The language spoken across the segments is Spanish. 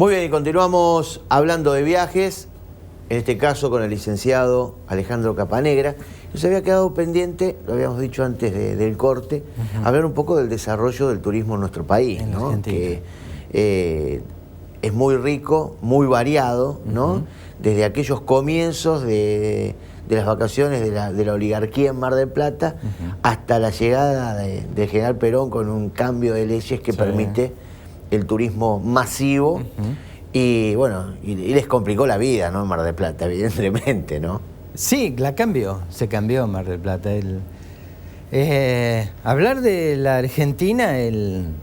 Muy bien, y continuamos hablando de viajes, en este caso con el licenciado Alejandro Capanegra. Nos había quedado pendiente, lo habíamos dicho antes del corte, hablar un poco del desarrollo del turismo en nuestro país, ¿no? Que es muy rico, muy variado, ¿no? Desde aquellos comienzos de las vacaciones de la oligarquía en Mar del Plata hasta la llegada del general Perón con un cambio de leyes que permite el turismo masivo y bueno, y les complicó la vida, ¿no? En Mar del Plata, evidentemente, ¿no? Sí, se cambió Mar del Plata. Hablar de la Argentina en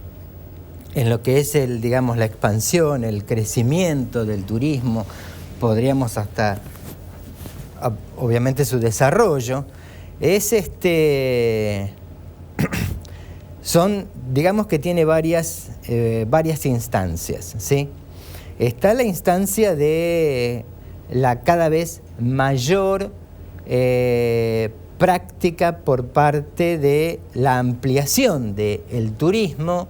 lo que es digamos, la expansión, el crecimiento del turismo, podríamos hasta, obviamente su desarrollo, digamos que tiene varias instancias, ¿sí? Está la instancia de la cada vez mayor práctica por parte de la ampliación del turismo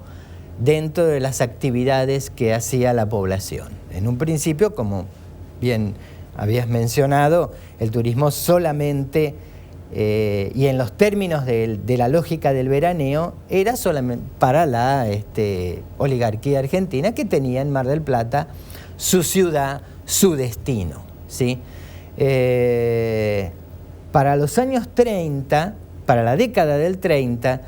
dentro de las actividades que hacía la población. En un principio, como bien habías mencionado, el turismo solamente, y en los términos de la lógica del veraneo, era solamente para la oligarquía argentina que tenía en Mar del Plata su ciudad, su destino, ¿sí? Para los años 30, para la década del 30,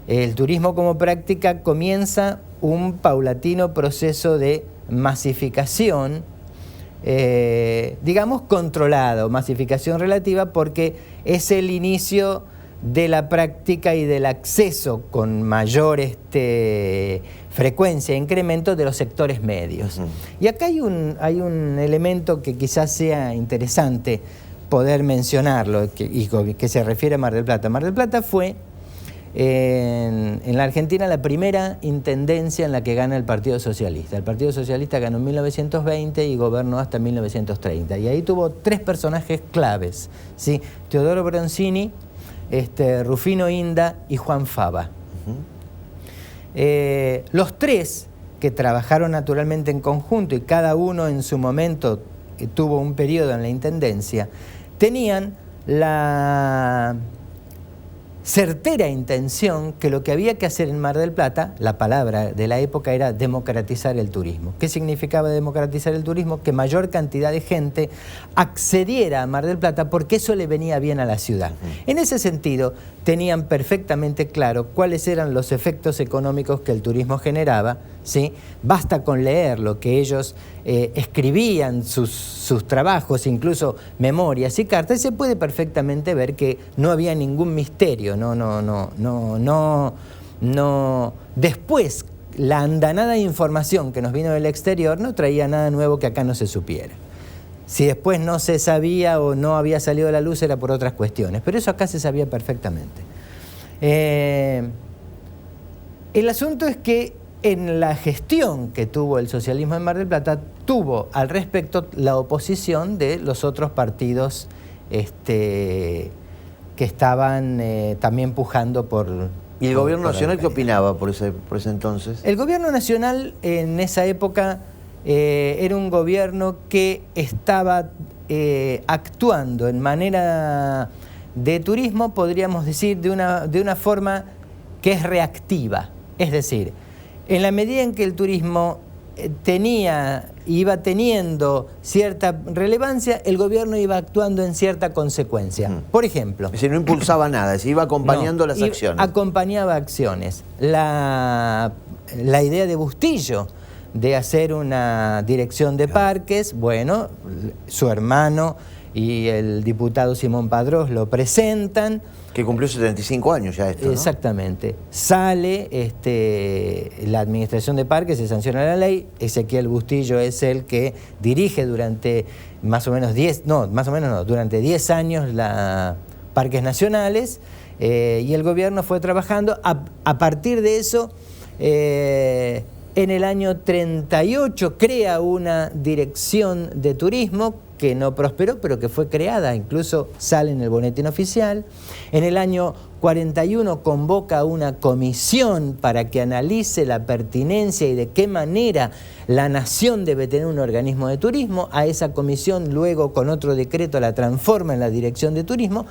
el turismo como práctica comienza un paulatino proceso de masificación, digamos controlado, masificación relativa, porque es el inicio de la práctica y del acceso con mayor frecuencia e incremento de los sectores medios. Y acá hay un elemento que quizás sea interesante poder mencionarlo, que se refiere a Mar del Plata. Mar del Plata fue en la Argentina la primera intendencia en la que gana el Partido Socialista. El Partido Socialista ganó en 1920 y gobernó hasta 1930. Y ahí tuvo tres personajes claves, ¿sí? Teodoro Bronzini, Rufino Inda y Juan Fava. Los tres, que trabajaron naturalmente en conjunto y cada uno en su momento tuvo un periodo en la intendencia, tenían la certera intención que lo que había que hacer en Mar del Plata, la palabra de la época era democratizar el turismo. ¿Qué significaba democratizar el turismo? Que mayor cantidad de gente accediera a Mar del Plata porque eso le venía bien a la ciudad. En ese sentido, tenían perfectamente claro cuáles eran los efectos económicos que el turismo generaba, ¿sí? Basta con leer lo que ellos escribían, sus trabajos, incluso memorias y cartas, y se puede perfectamente ver que no había ningún misterio, Después, la andanada de información que nos vino del exterior no traía nada nuevo que acá no se supiera. Si después no se sabía o no había salido a la luz era por otras cuestiones, pero eso acá se sabía perfectamente. El asunto es que en la gestión que tuvo el socialismo en Mar del Plata, tuvo al respecto la oposición de los otros partidos que estaban también pujando por... ¿Y el gobierno nacional qué opinaba por ese entonces? El gobierno nacional en esa época era un gobierno que estaba actuando en manera de turismo, podríamos decir, de una forma que es reactiva. Es decir, en la medida en que el turismo iba teniendo cierta relevancia, el gobierno iba actuando en cierta consecuencia. Por ejemplo... Es decir, no impulsaba nada, se iba acompañando las acciones. Acompañaba acciones. La idea de Bustillo de hacer una dirección de parques, bueno, su hermano y el diputado Simón Padrós lo presentan. Que cumplió 75 años ya esto, ¿no? Exactamente. Sale la administración de parques, se sanciona la ley, Ezequiel Bustillo es el que dirige durante durante 10 años parques nacionales, y el gobierno fue trabajando. A partir de eso, en el año 38 crea una dirección de turismo que no prosperó, pero que fue creada, incluso sale en el boletín oficial. En el año 41 convoca una comisión para que analice la pertinencia y de qué manera la nación debe tener un organismo de turismo. A esa comisión luego con otro decreto la transforma en la Dirección de Turismo,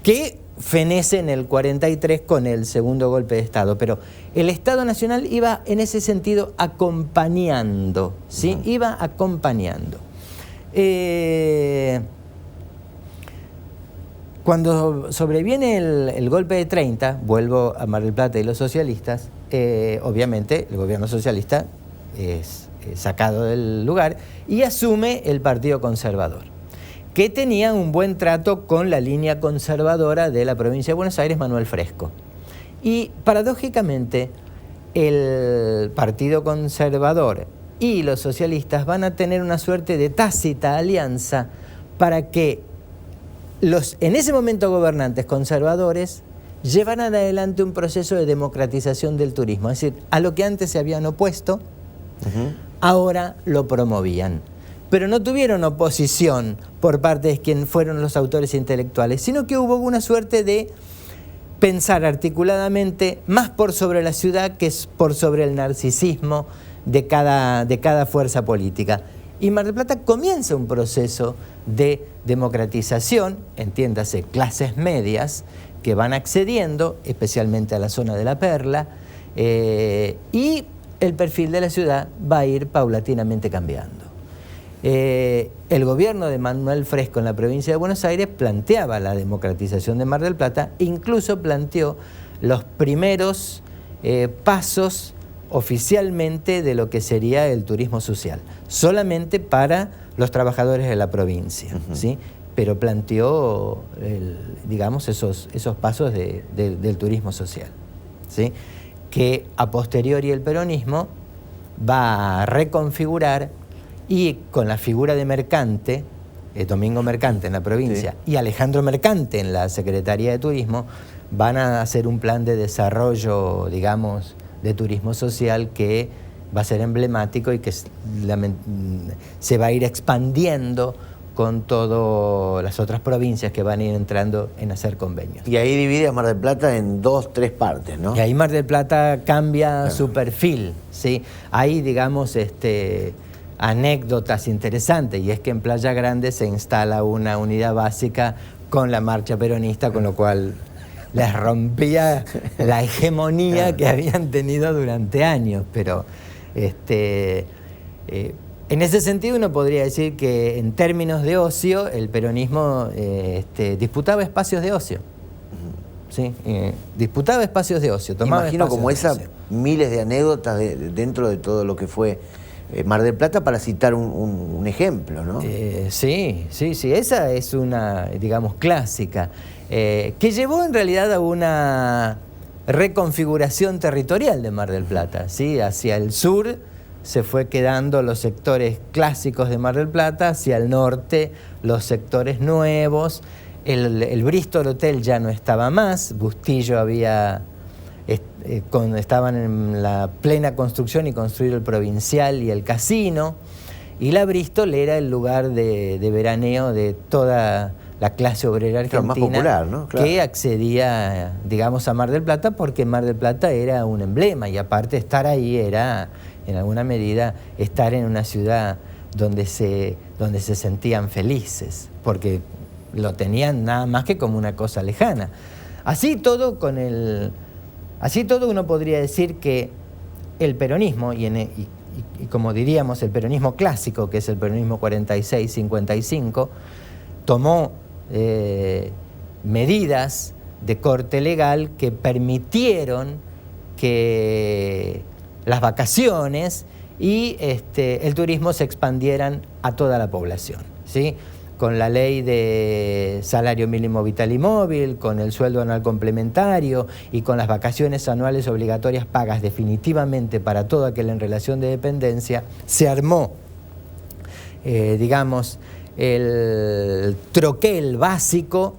que fenece en el 43 con el segundo golpe de Estado. Pero el Estado Nacional iba en ese sentido acompañando, ¿sí? Iba acompañando. Cuando sobreviene el golpe de 30, vuelvo a Mar del Plata y los socialistas, obviamente el gobierno socialista es sacado del lugar y asume el Partido Conservador, que tenía un buen trato con la línea conservadora de la provincia de Buenos Aires, Manuel Fresco. Y paradójicamente el Partido Conservador y los socialistas van a tener una suerte de tácita alianza para que los en ese momento gobernantes conservadores llevaran adelante un proceso de democratización del turismo. Es decir, a lo que antes se habían opuesto, ahora lo promovían. Pero no tuvieron oposición por parte de quienes fueron los autores intelectuales, sino que hubo una suerte de pensar articuladamente más por sobre la ciudad que por sobre el narcisismo de cada fuerza política. Y Mar del Plata comienza un proceso de democratización, entiéndase, clases medias, que van accediendo, especialmente a la zona de la Perla, y el perfil de la ciudad va a ir paulatinamente cambiando. El gobierno de Manuel Fresco en la provincia de Buenos Aires planteaba la democratización de Mar del Plata, incluso planteó los primeros pasos oficialmente de lo que sería el turismo social, solamente para los trabajadores de la provincia, ¿sí? Pero planteó, digamos, esos pasos del turismo social, ¿sí? Que a posteriori el peronismo va a reconfigurar y con la figura de Mercante, Domingo Mercante en la provincia, sí, y Alejandro Mercante en la Secretaría de Turismo, van a hacer un plan de desarrollo, digamos, de turismo social que va a ser emblemático y que se va a ir expandiendo con todas las otras provincias que van a ir entrando en hacer convenios. Y ahí divide a Mar del Plata en 2, 3 partes, ¿no? Y ahí Mar del Plata cambia su perfil, ¿sí? Hay, digamos, anécdotas interesantes, y es que en Playa Grande se instala una unidad básica con la marcha peronista, con lo cual les rompía la hegemonía que habían tenido durante años. Pero en ese sentido uno podría decir que en términos de ocio el peronismo disputaba espacios de ocio, ¿sí? Disputaba espacios de ocio, tomaba. Imagino como esas miles de anécdotas dentro de todo lo que fue Mar del Plata, para citar un ejemplo, ¿no? Sí, esa es una, digamos, clásica, que llevó en realidad a una reconfiguración territorial de Mar del Plata, ¿sí? Hacia el sur se fue quedando los sectores clásicos de Mar del Plata, hacia el norte los sectores nuevos. El Bristol Hotel ya no estaba más, Bustillo estaban en la plena construcción y construir el Provincial y el Casino, y la Bristol era el lugar de veraneo de toda la clase obrera argentina, más popular, ¿no? Claro. Que accedía, digamos, a Mar del Plata, porque Mar del Plata era un emblema, y aparte estar ahí era, en alguna medida, estar en una ciudad donde se sentían felices, porque lo tenían nada más que como una cosa lejana. Así todo uno podría decir que el peronismo, y como diríamos el peronismo clásico, que es el peronismo 46-55, tomó medidas de corte legal que permitieron que las vacaciones y el turismo se expandieran a toda la población, ¿sí? Con la ley de salario mínimo vital y móvil, con el sueldo anual complementario y con las vacaciones anuales obligatorias pagas definitivamente para todo aquel en relación de dependencia, se armó, digamos, el troquel básico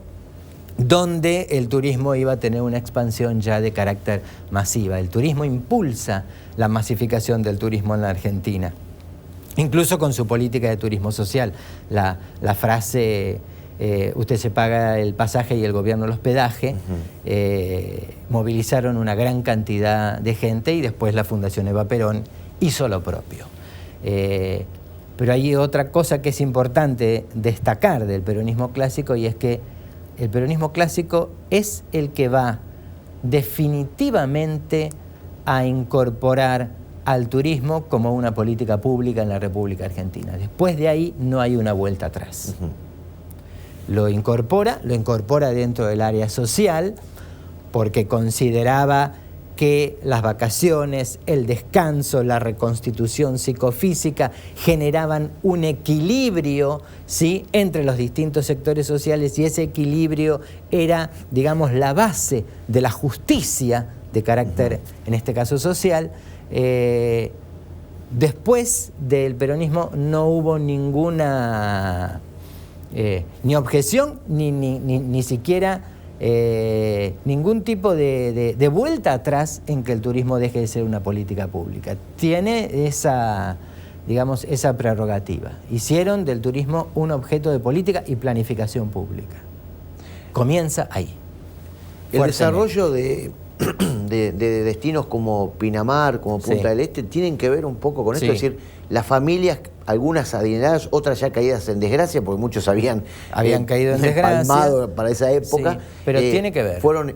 donde el turismo iba a tener una expansión ya de carácter masiva. El turismo impulsa la masificación del turismo en la Argentina. incluso con su política de turismo social. La frase, usted se paga el pasaje y el gobierno el hospedaje, movilizaron una gran cantidad de gente y después la Fundación Eva Perón hizo lo propio. Pero hay otra cosa que es importante destacar del peronismo clásico, y es que el peronismo clásico es el que va definitivamente a incorporar al turismo como una política pública en la República Argentina. Después de ahí no hay una vuelta atrás. Lo incorpora dentro del área social, porque consideraba que las vacaciones, el descanso, la reconstitución psicofísica generaban un equilibrio, ¿sí?, entre los distintos sectores sociales, y ese equilibrio era, digamos, la base de la justicia de carácter, en este caso social. Después del peronismo no hubo ninguna ni objeción ni siquiera ningún tipo de vuelta atrás en que el turismo deje de ser una política pública. Tiene esa, digamos, esa prerrogativa. Hicieron del turismo un objeto de política y planificación pública. Comienza ahí. El desarrollo de destinos como Pinamar, como Punta del Este, tienen que ver un poco con esto, es decir, las familias, algunas adineradas, otras ya caídas en desgracia, porque muchos habían caído en desgracia para esa época, pero tiene que ver. Fueron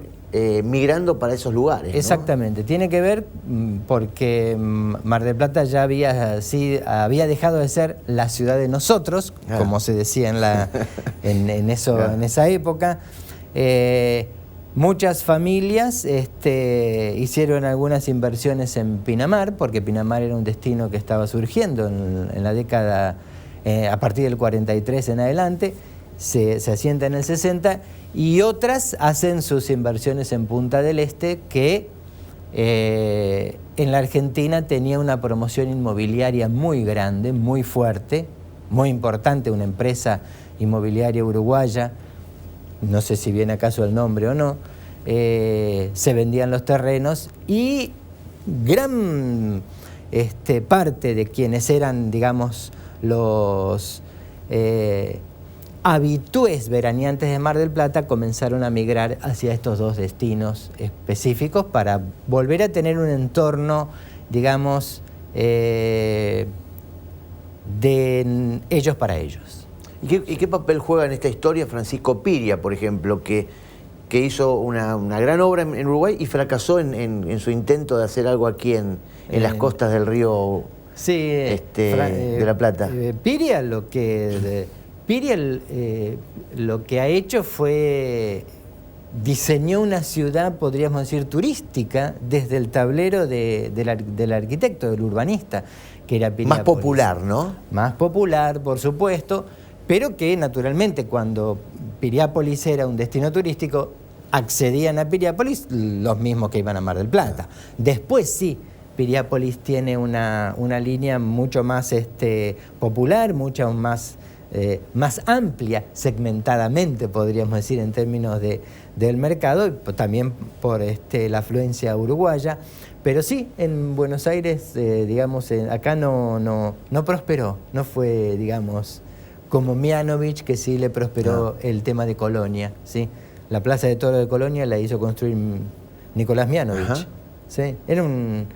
migrando para esos lugares, ¿no? Exactamente, tiene que ver porque Mar del Plata ya había dejado de ser la ciudad de nosotros, como se decía en esa época. Muchas familias hicieron algunas inversiones en Pinamar, porque Pinamar era un destino que estaba surgiendo en la década, a partir del 43 en adelante, se asienta en el 60, y otras hacen sus inversiones en Punta del Este, que en la Argentina tenía una promoción inmobiliaria muy grande, muy fuerte, muy importante, una empresa inmobiliaria uruguaya, no sé si viene acaso el nombre o no, se vendían los terrenos, y gran parte de quienes eran, digamos, los habitués veraneantes de Mar del Plata comenzaron a migrar hacia estos dos destinos específicos para volver a tener un entorno, digamos, de ellos para ellos. ¿Y qué papel juega en esta historia Francisco Piria, por ejemplo, que hizo una gran obra en Uruguay y fracasó en su intento de hacer algo aquí en las costas del río de la Plata? Piria lo que ha hecho fue diseñó una ciudad, podríamos decir, turística desde el tablero del arquitecto, del urbanista, que era Piriápolis. Más popular, ¿no? Más popular, por supuesto, pero que naturalmente cuando Piriápolis era un destino turístico, accedían a Piriápolis los mismos que iban a Mar del Plata. Después sí, Piriápolis tiene una línea mucho más popular, mucho más amplia, segmentadamente, podríamos decir, en términos del mercado, y también por la afluencia uruguaya. Pero sí, en Buenos Aires, digamos, acá no prosperó, no fue, digamos, como Mianovich, que sí le prosperó el tema de Colonia, ¿sí? La Plaza de Toro de Colonia la hizo construir Nicolás Mianovich, ¿sí? Era un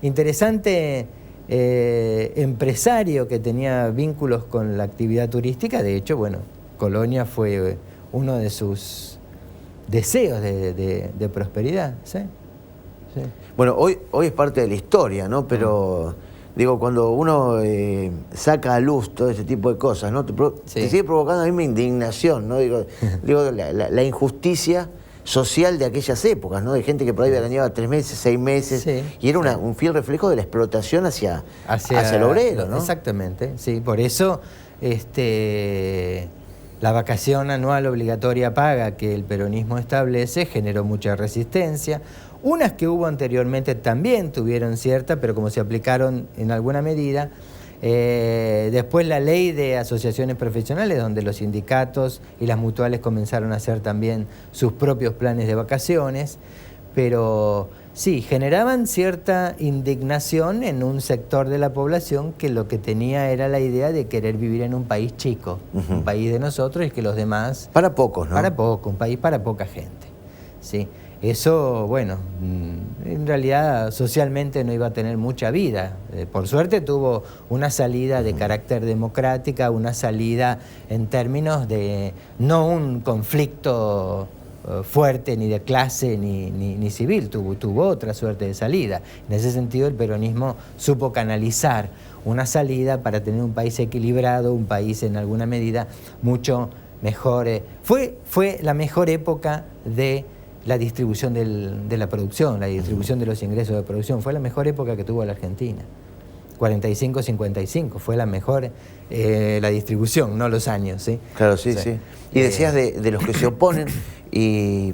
interesante empresario que tenía vínculos con la actividad turística. De hecho, bueno, Colonia fue uno de sus deseos de prosperidad, ¿sí? Sí. Bueno, hoy es parte de la historia, ¿no? Pero digo, cuando uno saca a luz todo ese tipo de cosas, ¿no? Te sigue provocando a mí mi indignación, ¿no? Digo la injusticia social de aquellas épocas, ¿no? De gente que por ahí veraneaba 3 meses, 6 meses, y era un fiel reflejo de la explotación hacia el obrero, ¿no? Exactamente, sí. Por eso la vacación anual obligatoria paga que el peronismo establece generó mucha resistencia. Unas que hubo anteriormente también tuvieron cierta, pero como se aplicaron en alguna medida. Después la ley de asociaciones profesionales, donde los sindicatos y las mutuales comenzaron a hacer también sus propios planes de vacaciones, pero sí, generaban cierta indignación en un sector de la población que lo que tenía era la idea de querer vivir en un país chico, un país de nosotros y que los demás... Para pocos, ¿no? Para poco, un país para poca gente, ¿sí? Eso, bueno, en realidad socialmente no iba a tener mucha vida. Por suerte tuvo una salida de carácter democrática, una salida en términos de no un conflicto fuerte ni de clase ni civil, tuvo otra suerte de salida. En ese sentido el peronismo supo canalizar una salida para tener un país equilibrado, un país en alguna medida mucho mejor. Fue la mejor época de la distribución de la producción, la distribución de los ingresos de producción. Fue la mejor época que tuvo la Argentina. 45-55, fue la mejor la distribución, no los años, ¿sí? Claro, sí, O sea, sí. Y decías de los que se oponen y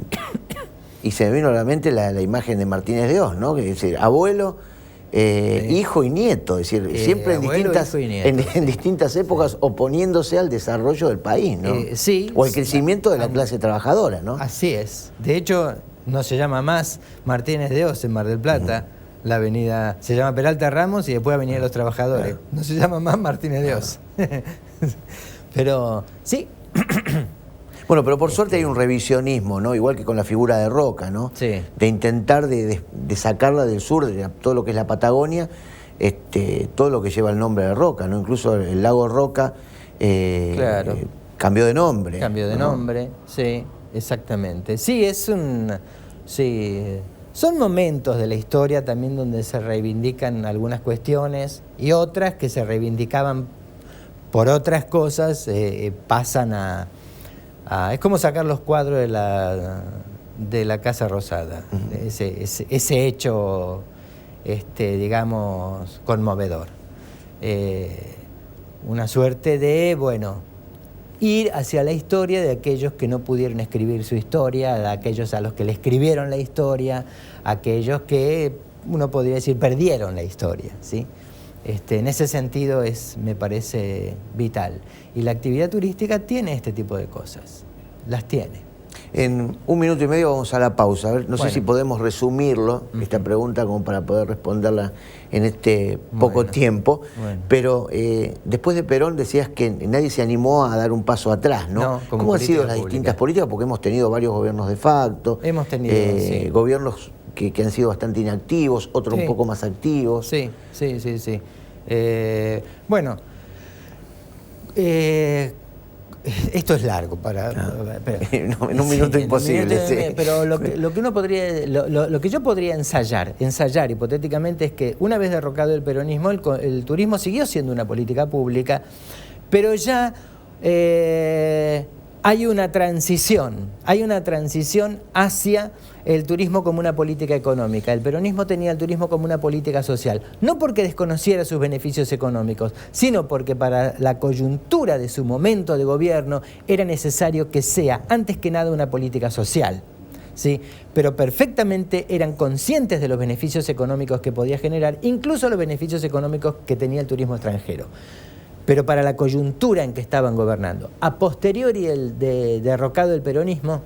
se me vino a la mente la imagen de Martínez de Oz, ¿no? Que es decir, abuelo, hijo y nieto, es decir, siempre en distintas épocas oponiéndose al desarrollo del país, ¿no? Sí. O al crecimiento de la clase trabajadora, ¿no? Así es. De hecho, no se llama más Martínez de Oz en Mar del Plata. La avenida se llama Peralta Ramos y después Avenida de los Trabajadores. Claro. No se llama más Martínez de Oz. Pero sí. Bueno, pero por suerte hay un revisionismo, ¿no? Igual que con la figura de Roca, ¿no? Sí. De intentar de sacarla del sur, de todo lo que es la Patagonia, todo lo que lleva el nombre de Roca, ¿no? Incluso el lago Roca claro. Cambió de nombre. Cambió de nombre, sí, exactamente. Sí, son momentos de la historia también donde se reivindican algunas cuestiones y otras que se reivindicaban por otras cosas pasan a... Es como sacar los cuadros de la Casa Rosada, ese hecho, digamos, conmovedor. Una suerte de, bueno, ir hacia la historia de aquellos que no pudieron escribir su historia, de aquellos a los que le escribieron la historia, aquellos que, uno podría decir, perdieron la historia, ¿sí? En ese sentido me parece vital. Y la actividad turística tiene este tipo de cosas, las tiene. En 1 minuto y medio vamos a la pausa. A ver, no sé si podemos resumirlo, esta pregunta, como para poder responderla en este poco tiempo. Bueno. Pero después de Perón decías que nadie se animó a dar un paso atrás, ¿no? No, ¿Cómo han sido las distintas políticas? Porque hemos tenido varios gobiernos de facto. Hemos tenido, gobiernos que han sido bastante inactivos, otros un poco más activos. Sí. Bueno, esto es largo en 1 minuto imposible. Pero lo que uno podría, lo que yo podría ensayar hipotéticamente es que una vez derrocado el peronismo, el turismo siguió siendo una política pública, pero ya hay una transición hacia el turismo como una política económica. El peronismo tenía el turismo como una política social, no porque desconociera sus beneficios económicos, sino porque para la coyuntura de su momento de gobierno era necesario que sea, antes que nada, una política social, ¿sí? Pero perfectamente eran conscientes de los beneficios económicos que podía generar, incluso los beneficios económicos que tenía el turismo extranjero. Pero para la coyuntura en que estaban gobernando. A posteriori derrocado el peronismo,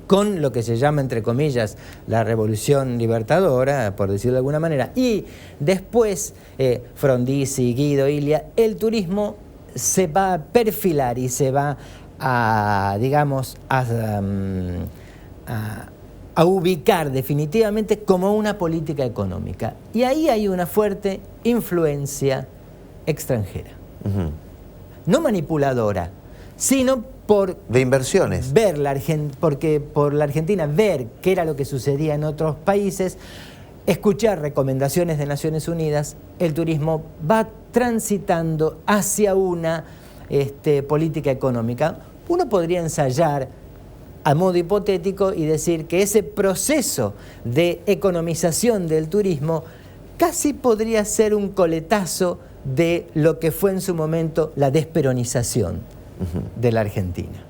con lo que se llama, entre comillas, la revolución libertadora, por decirlo de alguna manera, y después Frondizi, Guido, Ilia, el turismo se va a perfilar y se va a, digamos, a ubicar definitivamente como una política económica. Y ahí hay una fuerte influencia extranjera. No manipuladora, sino de inversiones. Porque por la Argentina ver qué era lo que sucedía en otros países, escuchar recomendaciones de Naciones Unidas, el turismo va transitando hacia una política económica. Uno podría ensayar a modo hipotético y decir que ese proceso de economización del turismo casi podría ser un coletazo de lo que fue en su momento la desperonización de la Argentina,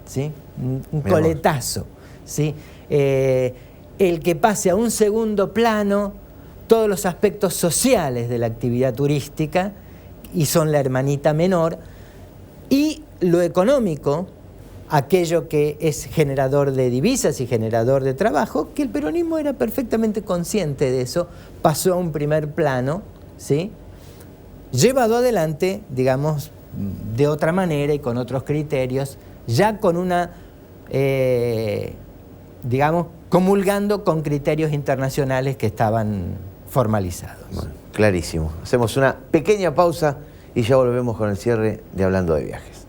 ¿sí? Un coletazo, ¿sí? El que pase a un segundo plano todos los aspectos sociales de la actividad turística, y son la hermanita menor, y lo económico aquello que es generador de divisas y generador de trabajo, que el peronismo era perfectamente consciente de eso, pasó a un primer plano, ¿sí? Llevado adelante, digamos, de otra manera y con otros criterios, ya con una, digamos, comulgando con criterios internacionales que estaban formalizados. Bueno, clarísimo. Hacemos una pequeña pausa y ya volvemos con el cierre de Hablando de Viajes.